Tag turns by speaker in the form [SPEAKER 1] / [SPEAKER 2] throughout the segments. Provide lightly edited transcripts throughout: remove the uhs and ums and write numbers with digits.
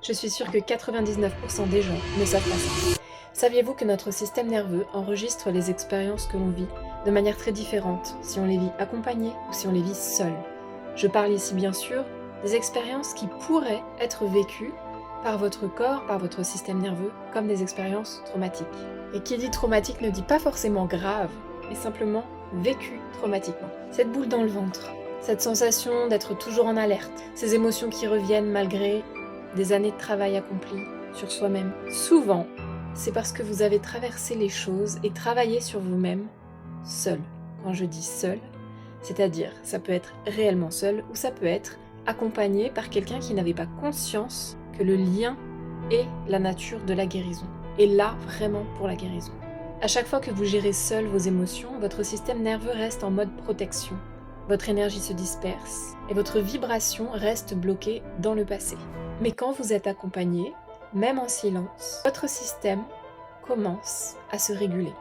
[SPEAKER 1] Je suis sûre que 99% des gens ne savent pas ça. Saviez-vous que notre système nerveux enregistre les expériences que l'on vit de manière très différente si on les vit accompagnées ou si on les vit seules? Je parle ici bien sûr des expériences qui pourraient être vécues par votre corps, par votre système nerveux, comme des expériences traumatiques. Et qui dit traumatique ne dit pas forcément grave, mais simplement vécu traumatiquement. Cette boule dans le ventre, cette sensation d'être toujours en alerte, ces émotions qui reviennent malgré des années de travail accompli sur soi-même. Souvent, c'est parce que vous avez traversé les choses et travaillé sur vous-même seul. Quand je dis seul, c'est-à-dire ça peut être réellement seul ou ça peut être accompagné par quelqu'un qui n'avait pas conscience que le lien est la nature de la guérison. Et là, vraiment pour la guérison. À chaque fois que vous gérez seul vos émotions, votre système nerveux reste en mode protection. Votre énergie se disperse et votre vibration reste bloquée dans le passé. Mais quand vous êtes accompagné, même en silence, votre système commence à se réguler,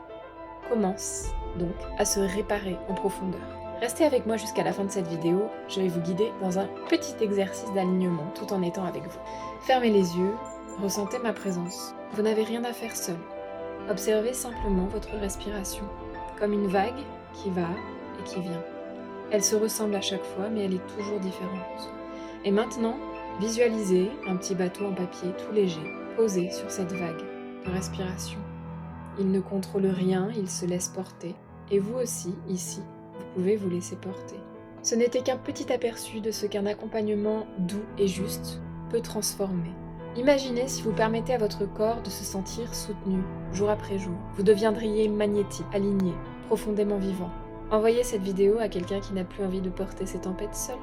[SPEAKER 1] commence donc à se réparer en profondeur. Restez avec moi jusqu'à la fin de cette vidéo, je vais vous guider dans un petit exercice d'alignement tout en étant avec vous. Fermez les yeux, ressentez ma présence. Vous n'avez rien à faire seul. Observez simplement votre respiration, comme une vague qui va et qui vient. Elle se ressemble à chaque fois, mais elle est toujours différente. Et maintenant, visualisez un petit bateau en papier tout léger, posé sur cette vague de respiration. Il ne contrôle rien, il se laisse porter. Et vous aussi, ici, vous pouvez vous laisser porter. Ce n'était qu'un petit aperçu de ce qu'un accompagnement doux et juste peut transformer. Imaginez si vous permettez à votre corps de se sentir soutenu, jour après jour. Vous deviendriez magnétique, aligné, profondément vivant. Envoyez cette vidéo à quelqu'un qui n'a plus envie de porter ses tempêtes seul.